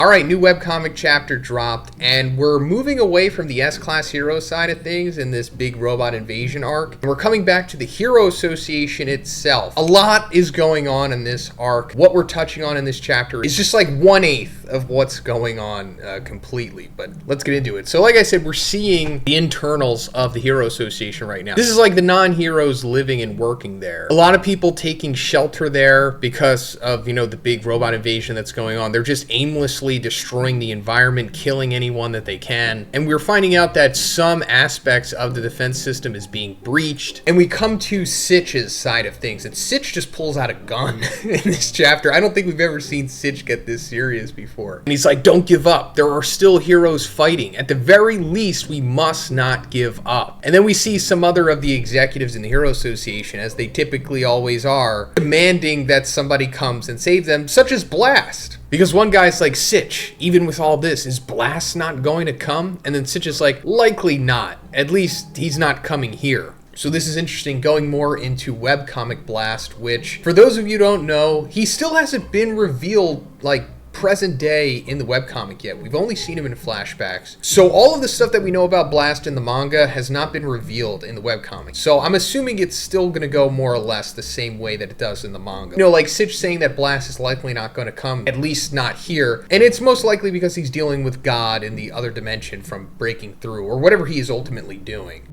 Alright, new webcomic chapter dropped, and we're moving away from the S-Class hero side of things in this big robot invasion arc. And we're coming back to the Hero Association itself. A lot is going on in this arc. What we're touching on in this chapter is just like 1/8 of what's going on completely, but let's get into it. So like I said, we're seeing the internals of the Hero Association right now. This is like the non-heroes living and working there. A lot of people taking shelter there because of, you know, the big robot invasion that's going on. They're just aimlessly destroying the environment, killing anyone that they can. And we're finding out that some aspects of the defense system is being breached. And we come to Sitch's side of things, and Sitch just pulls out a gun in this chapter. I don't think we've ever seen Sitch get this serious before. And he's like, don't give up. There are still heroes fighting. At the very least, we must not give up. And then we see some other of the executives in the Hero Association, as they typically always are, demanding that somebody comes and save them, such as Blast. Because one guy's like, Sitch, even with all this, is Blast not going to come? And then Sitch is like, likely not. At least he's not coming here. So this is interesting, going more into webcomic Blast, which, for those of you who don't know, he still hasn't been revealed, like, present day in the webcomic yet. We've only seen him in flashbacks. So all of the stuff that we know about Blast in the manga has not been revealed in the webcomic. So I'm assuming it's still going to go more or less the same way that it does in the manga. You know, like Sitch saying that Blast is likely not going to come, at least not here. And it's most likely because he's dealing with God in the other dimension from breaking through, or whatever he is ultimately doing.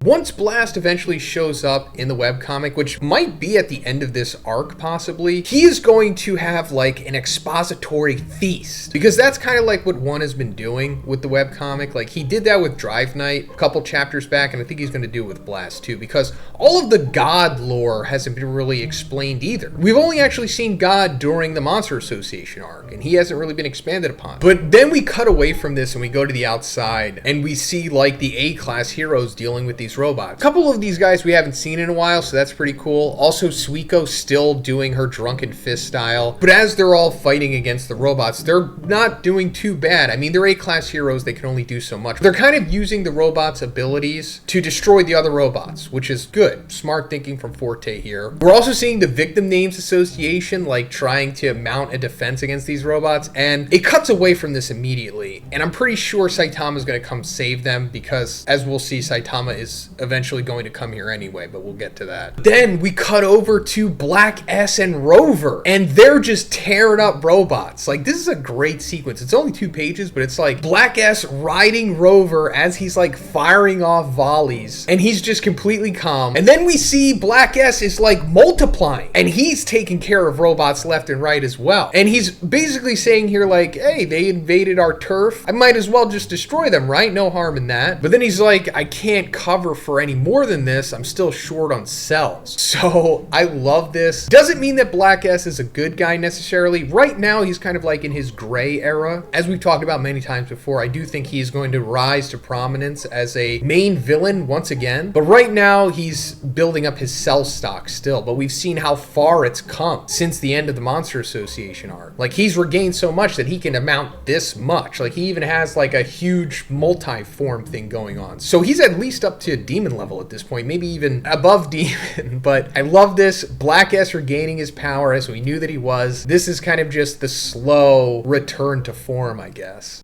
Once Blast eventually shows up in the webcomic, which might be at the end of this arc possibly, he is going to have like an expository feast. Because that's kind of like what One has been doing with the webcomic. Like he did that with Drive Knight a couple chapters back, and I think he's going to do it with Blast too, because all of the God lore hasn't been really explained either. We've only actually seen God during the Monster Association arc, and he hasn't really been expanded upon. But then we cut away from this and we go to the outside, and we see like the A-class heroes dealing with these robots. A couple of these guys we haven't seen in a while, so that's pretty cool. Also, Suiko still doing her drunken fist style. But as they're all fighting against the robots, they're not doing too bad. I mean, they're A-class heroes, they can only do so much. They're kind of using the robots' abilities to destroy the other robots, which is good. Smart thinking from Forte here. We're also seeing the Victim Names Association, like, trying to mount a defense against these robots, and it cuts away from this immediately. And I'm pretty sure Saitama is going to come save them, because, as we'll see, Saitama is eventually going to come here anyway, but we'll get to that. Then we cut over to Black S and Rover, and they're just tearing up robots. Like, this is a great sequence. It's only 2 pages, but it's like Black S riding Rover as he's like firing off volleys, and he's just completely calm. And then we see Black S is like multiplying, and he's taking care of robots left and right as well. And he's basically saying here like, hey, they invaded our turf. I might as well just destroy them, right? No harm in that. But then he's like, I can't cover for any more than this. I'm still short on cells. So I love this. Doesn't mean that Black S is a good guy necessarily. Right now he's kind of like in his gray era. As we've talked about many times before, I do think he's going to rise to prominence as a main villain once again. But right now he's building up his cell stock still. But we've seen how far it's come since the end of the Monster Association arc. Like, he's regained so much that he can amount this much. Like, he even has like a huge multi-form thing going on. So he's at least up to demon level at this point, maybe even above demon. But I love this. Black S regaining his power as we knew that he was. This is kind of just the slow return to form, I guess.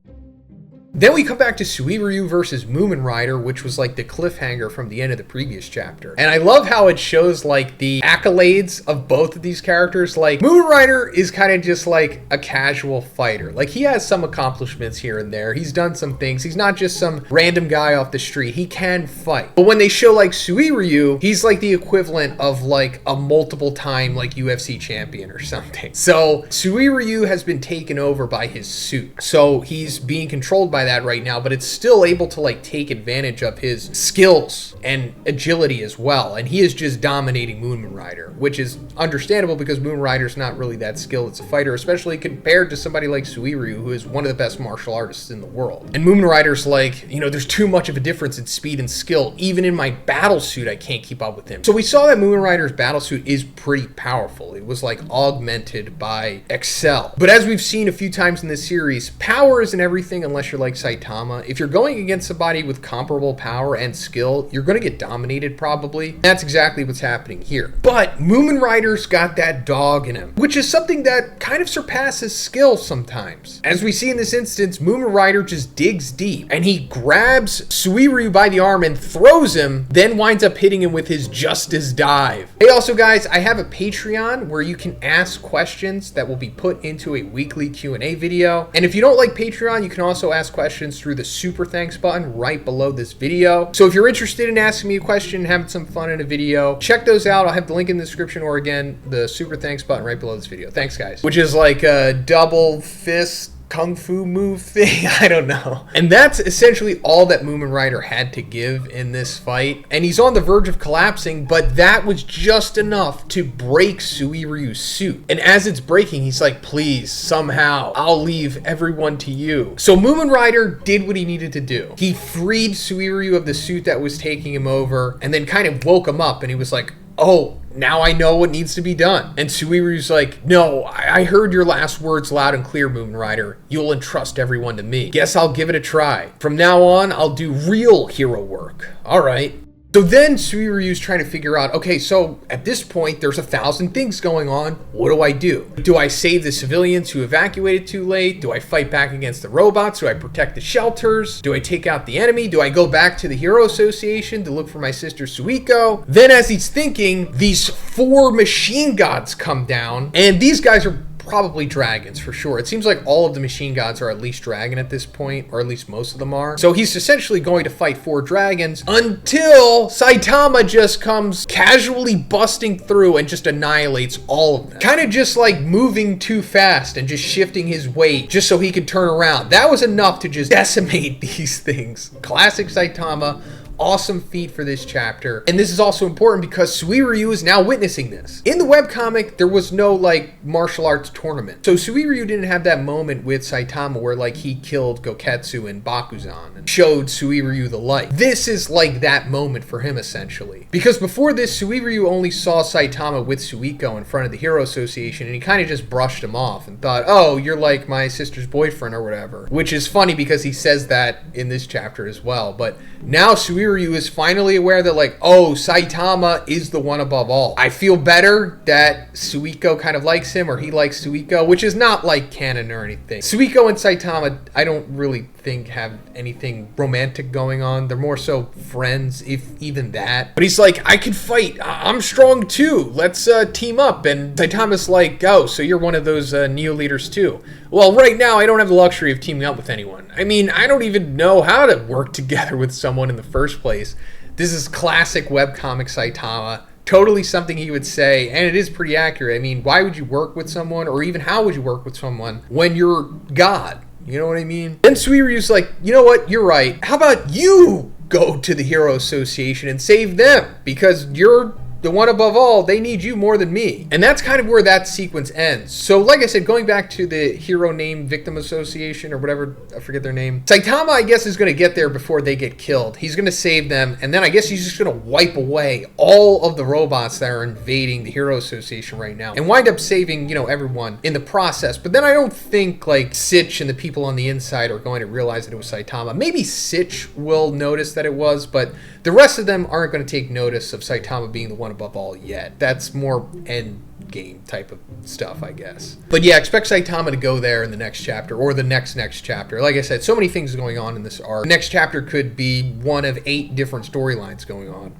Then we come back to Suiryu versus Moomin Rider, which was like the cliffhanger from the end of the previous chapter. And I love how it shows like the accolades of both of these characters. Like, Moomin Rider is kind of just like a casual fighter. Like, he has some accomplishments here and there. He's done some things. He's not just some random guy off the street. He can fight. But when they show like Suiryu, he's like the equivalent of like a multiple time like UFC champion or something. So Suiryu has been taken over by his suit. So he's being controlled by that right now, but it's still able to like take advantage of his skills and agility as well, and he is just dominating Moomin Rider, which is understandable because Moomin Rider's not really that skilled as a fighter, especially compared to somebody like Suiryu, who is one of the best martial artists in the world. And Moomin Rider's like, you know, there's too much of a difference in speed and skill. Even in my battle suit, I can't keep up with him. So we saw that Moomin Rider's battle suit is pretty powerful. It was like augmented by Excel. But as we've seen a few times in this series, power isn't everything unless you're like like Saitama, if you're going against somebody with comparable power and skill, you're going to get dominated probably. That's exactly what's happening here. But Moomin Rider's got that dog in him, which is something that kind of surpasses skill sometimes. As we see in this instance, Moomin Rider just digs deep and he grabs Suiryu by the arm and throws him, then winds up hitting him with his Justice Dive. Hey, also guys, I have a Patreon where you can ask questions that will be put into a weekly Q&A video. And if you don't like Patreon, you can also ask questions through the super thanks button right below this video. So if you're interested in asking me a question and having some fun in a video, check those out. I'll have the link in the description, or again, the super thanks button right below this video. Thanks guys. Which is like a double fist kung fu move thing. I don't know. And that's essentially all that Moomin Rider had to give in this fight. And he's on the verge of collapsing, but that was just enough to break Suiryu's suit. And as it's breaking, he's like, please, somehow, I'll leave everyone to you. So Moomin Rider did what he needed to do. He freed Suiryu of the suit that was taking him over, and then kind of woke him up, and he was like, oh, now I know what needs to be done. And Suiryu's like, no, I heard your last words loud and clear, Moomin Rider. You'll entrust everyone to me. Guess I'll give it a try. From now on, I'll do real hero work. All right. So then Suiryu's trying to figure out, okay, so at this point, there's 1,000 things going on. What do I do? Do I save the civilians who evacuated too late? Do I fight back against the robots? Do I protect the shelters? Do I take out the enemy? Do I go back to the Hero Association to look for my sister Suiko? Then as he's thinking, these 4 machine gods come down, and these guys are probably dragons for sure. It seems like all of the machine gods are at least dragon at this point, or at least most of them are. So he's essentially going to fight 4 dragons until Saitama just comes casually busting through and just annihilates all of them. Kind of just like moving too fast and just shifting his weight just so he could turn around. That was enough to just decimate these things. Classic Saitama. Awesome feat for this chapter. And this is also important because Suiryu is now witnessing this. In the webcomic, there was no like martial arts tournament. So Suiryu didn't have that moment with Saitama where like he killed Goketsu and Bakuzan and showed Suiryu the light. This is like that moment for him essentially. Because before this, Suiryu only saw Saitama with Suiko in front of the Hero Association, and he kind of just brushed him off and thought, oh, you're like my sister's boyfriend or whatever. Which is funny because he says that in this chapter as well. But now Suiryu is finally aware that like, oh, Saitama is the one above all. I feel better that Suiko kind of likes him, or he likes Suiko, which is not like canon or anything. Suiko and Saitama, I don't really think have anything romantic going on. They're more so friends, if even that. But he's like, I can fight. I'm strong too. Let's team up. And Saitama's like, oh, so you're one of those Neo leaders too. Well, right now, I don't have the luxury of teaming up with anyone. I mean, I don't even know how to work together with someone in the first place. This is classic webcomic Saitama. Totally something he would say, and it is pretty accurate. I mean, why would you work with someone, or even how would you work with someone when you're God? You know what I mean? Then Suiryu's like, you know what? You're right. How about you go to the Hero Association and save them? Because you're the one above all, they need you more than me. And that's kind of where that sequence ends. So like I said, going back to the Hero Name Victim Association or whatever, I forget their name. Saitama, I guess, is going to get there before they get killed. He's going to save them, and then I guess he's just going to wipe away all of the robots that are invading the Hero Association right now and wind up saving, you know, everyone in the process. But then I don't think like Sitch and the people on the inside are going to realize that it was Saitama. Maybe Sitch will notice that it was, but the rest of them aren't going to take notice of Saitama being the one above all yet. That's more end game type of stuff, I guess. But yeah, expect Saitama to go there in the next chapter, or the next chapter. Like I said, so many things going on in this arc. The next chapter could be one of 8 different storylines going on.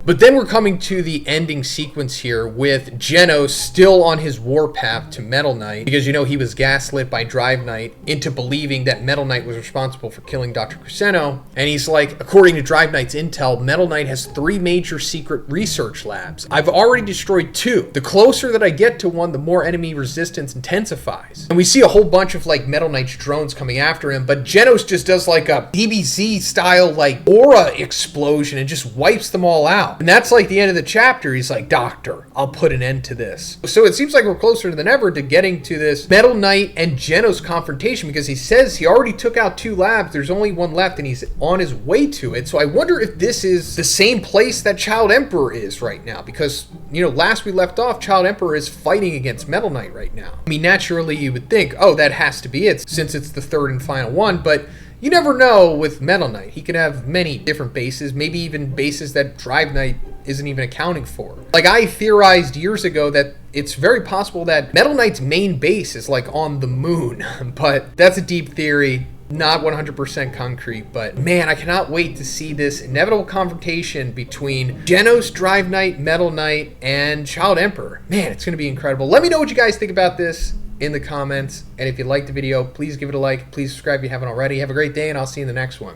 But then we're coming to the ending sequence here with Genos still on his warpath to Metal Knight, because you know he was gaslit by Drive Knight into believing that Metal Knight was responsible for killing Dr. Kuseno. And he's like, according to Drive Knight's intel, Metal Knight has 3 major secret research labs. I've already destroyed 2. The closer that I get to one, the more enemy resistance intensifies. And we see a whole bunch of like Metal Knight's drones coming after him, but Genos just does like a DBZ style like aura explosion and just wipes them all out. out. And that's like the end of the chapter. He's like, Doctor, I'll put an end to this. So it seems like we're closer than ever to getting to this Metal Knight and Genos confrontation, because he says he already took out 2 labs. There's only 1 left and he's on his way to it. So I wonder if this is the same place that Child Emperor is right now, because, you know, last we left off, Child Emperor is fighting against Metal Knight right now. I mean, naturally you would think, oh, that has to be it since it's the 3rd and final one, but you never know with Metal Knight. He could have many different bases, maybe even bases that Drive Knight isn't even accounting for. Like, I theorized years ago that it's very possible that Metal Knight's main base is like on the moon, but that's a deep theory, not 100% concrete. But man, I cannot wait to see this inevitable confrontation between Genos, Drive Knight, Metal Knight, and Child Emperor. Man, it's going to be incredible. Let me know what you guys think about this in the comments, and if you liked the video, please give it a like. Please subscribe if you haven't already. Have a great day, and I'll see you in the next one.